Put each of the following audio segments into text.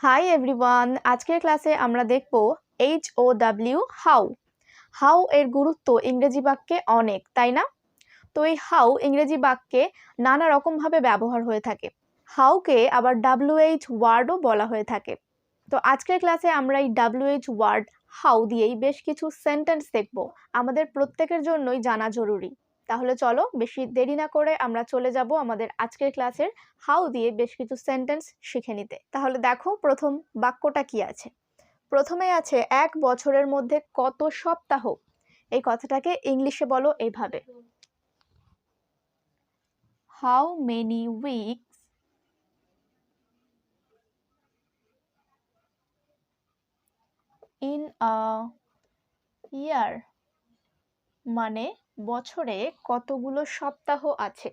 Hi everyone, আজকের ক্লাসে আমরা দেখব HOW হাউ। হাউ এর গুরুত্ব ইংরেজি বাক্যে অনেক, তাই না? তো এই হাউ ইংরেজি বাক্যে নানা রকমভাবে ব্যবহার হয়ে থাকে। হাউকে আবার WH ওয়ার্ডও বলা হয়ে থাকে। তো আজকের ক্লাসে আমরা এই WH ওয়ার্ড হাউ দিয়েই বেশ কিছু সেন্টেন্স দেখব। আমাদের প্রত্যেকের জন্যই জানা জরুরি। তাহলে চলো বেশি দেরি না করে আমরা চলে যাব আমাদের আজকের ক্লাসের হাউ দিয়ে বেশ কিছু সেন্টেন্স শিখে নিতে। তাহলে দেখো প্রথম বাক্যটা কি আছে। প্রথমে আছে 1 বছরের মধ্যে কত সপ্তাহ। এই কথাটাকে ইংলিশে বলো এইভাবে, how many weeks in a year. মানে বছরে কতগুলো সপ্তাহ আছে।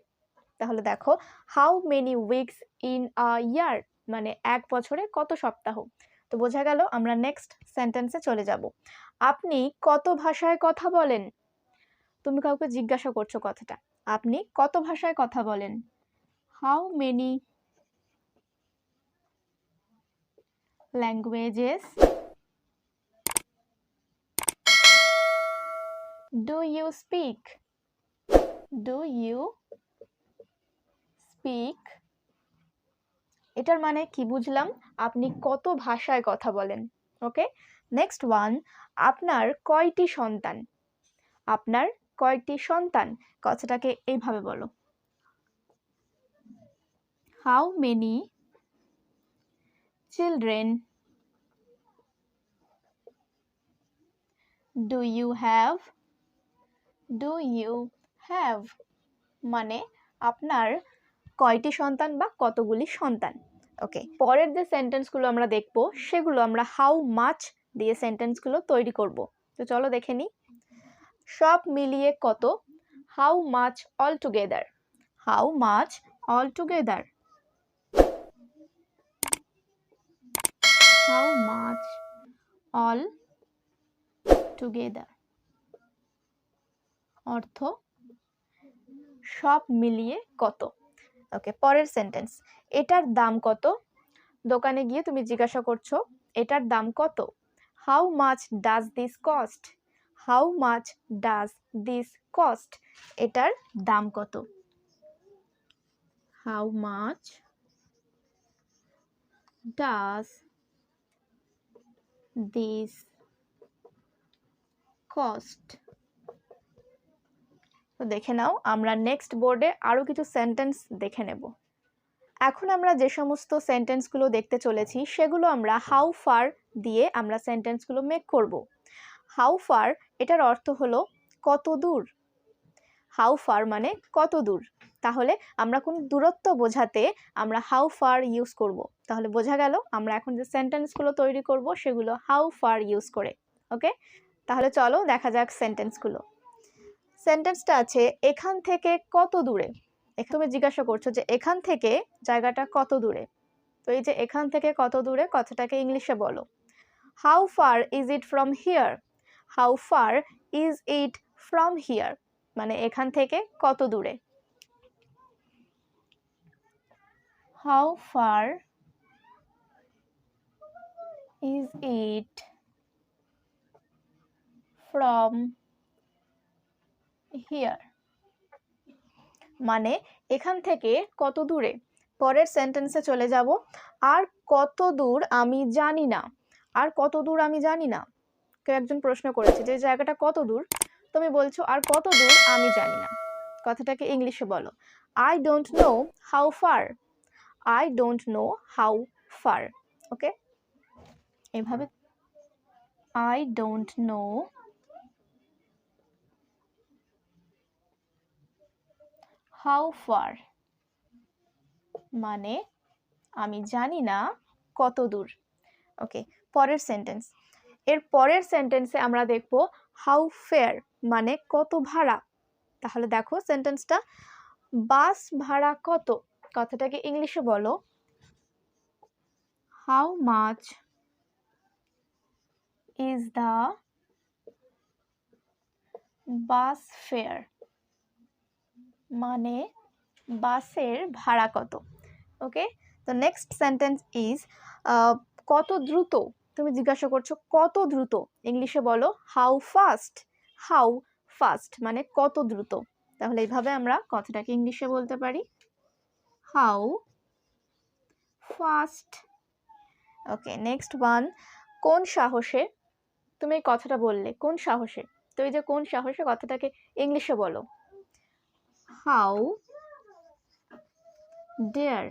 তাহলে দেখো, how many weeks in a year মানে এক বছরে কত সপ্তাহ। তো বোঝা গেল। আমরা নেক্সট সেন্টেন্সে চলে যাব। আপনি কত ভাষায় কথা বলেন। তুমি কাউকে জিজ্ঞাসা করছো কথাটা, আপনি কত ভাষায় কথা বলেন। How many languages do you speak. Do you speak, এটার মানে কি বুঝলাম, আপনি কত ভাষায় কথা বলেন। ওকে, নেক্সট ওয়ান, আপনার কয়টি সন্তান। আপনার কয়টি সন্তান কথাটাকে এইভাবে বলো, how many children do you have. Do you have মানে আপনার কয়টি সন্তান বা কতগুলি সন্তান। ওকে, পরের যে সেন্টেন্সগুলো আমরা দেখব সেগুলো আমরা হাউ মাচ দিয়ে সেন্টেন্সগুলো তৈরি করব। তো চলো দেখে নিই। সব মিলিয়ে কত, how much all together. How much all together. How much all together অর্থ সব মিলিয়ে কত। ওকে, পরের সেন্টেন্স, এটার দাম কত। দোকানে গিয়ে তুমি জিজ্ঞাসা করছো এটার দাম কত। How much does this cost. How much does this cost, এটার দাম কত। How much does this cost. তো দেখে নাও, আমরা নেক্সট বোর্ডে আরো কিছু সেন্টেন্স দেখে নেব। এখন আমরা যে সমস্ত সেন্টেন্সগুলো দেখতে চলেছি সেগুলো আমরা হাউ ফার দিয়ে আমরা সেন্টেন্সগুলো মেক করব। হাউ ফার এটার অর্থ হলো কত দূর। হাউ ফার মানে কত দূর। তাহলে আমরা কোন দূরত্ব বোঝাতে আমরা হাউ ফার ইউজ করব। তাহলে বোঝা গেল আমরা এখন যে সেন্টেন্সগুলো তৈরি করব সেগুলো হাউ ফার ইউজ করে। ওকে, তাহলে চলো দেখা যাক সেন্টেন্সগুলো। সেন্টেন্সটা আছে এখান থেকে কত দূরে। তুমি জিজ্ঞাসা করছো যে এখান থেকে জায়গাটা কত দূরে। তো এই যে এখান থেকে কত দূরে কথাটাকে ইংলিশে বলো, how far is it from here. How far is it from here মানে এখান থেকে কত দূরে। How far is it from here মানে এখান থেকে কত দূরে। পরের সেন্টেন্সে চলে যাব, আর কত দূর আমি জানি না। আর কত দূর আমি জানি না। কেউ একজন প্রশ্ন করেছে যে জায়গাটা কত দূর, তুমি বলছো আর কত দূর আমি জানি না। কথাটাকে ইংলিশে বলো, I don't know how far. I don't know how far. Okay, এভাবে I don't know how far মানে আমি জানি না কত দূর। ওকে, পরের সেন্টেন্স। এর পরের সেন্টেন্সে আমরা দেখব হাউ ফেয়ার মানে কত ভাড়া। তাহলে দেখো সেন্টেন্সটা, বাস ভাড়া কত। কথাটাকে ইংলিশে বলো, how much is the bus fair মানে বাসের ভাড়া কত। ওকে, তো নেক্সট সেন্টেন্স ইজ কত দ্রুত, তুমি জিজ্ঞাসা করছো কত দ্রুত, ইংলিশে বলো হাউ ফাস্ট। হাউ ফাস্ট মানে কত দ্রুত। তাহলে এইভাবে আমরা কথাটাকে ইংলিশে বলতে পারি, how fast. Okay, next one, কোন সাহসে, তুমি এই কথাটা বললে কোন সাহসে, তো এই যে কোন সাহসে কথাটাকে ইংলিশে বলো, হাউ ডেয়ার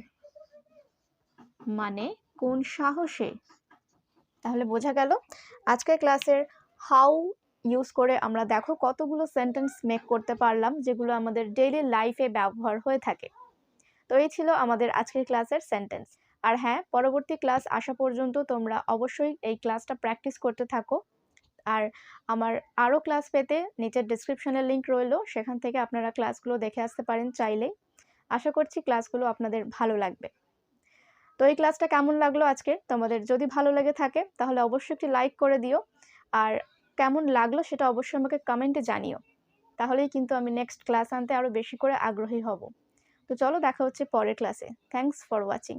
মানে কোন সাহসে। তাহলে বোঝা গেল আজকের ক্লাসের হাউ ইউজ করে আমরা দেখো কতগুলো সেন্টেন্স মেক করতে পারলাম, যেগুলো আমাদের ডেইলি লাইফে ব্যবহার হয়ে থাকে। তো এই ছিল আমাদের আজকের ক্লাসের সেন্টেন্স। আর হ্যাঁ, পরবর্তী ক্লাস আসা পর্যন্ত তোমরা অবশ্যই এই ক্লাসটা প্র্যাকটিস করতে থাকো। আর আমার আরও ক্লাস পেতে নিচের ডিসক্রিপশনের লিঙ্ক রইল, সেখান থেকে আপনারা ক্লাসগুলো দেখে আসতে পারেন চাইলেই। আশা করছি ক্লাসগুলো আপনাদের ভালো লাগবে। তো এই ক্লাসটা কেমন লাগলো আজকে, তোমাদের যদি ভালো লেগে থাকে তাহলে অবশ্যই একটি লাইক করে দিও, আর কেমন লাগলো সেটা অবশ্যই আমাকে কমেন্টে জানিও। তাহলেই কিন্তু আমি নেক্সট ক্লাস আনতে আরও বেশি করে আগ্রহী হব। তো চলো, দেখা হচ্ছে পরের ক্লাসে। Thanks for watching.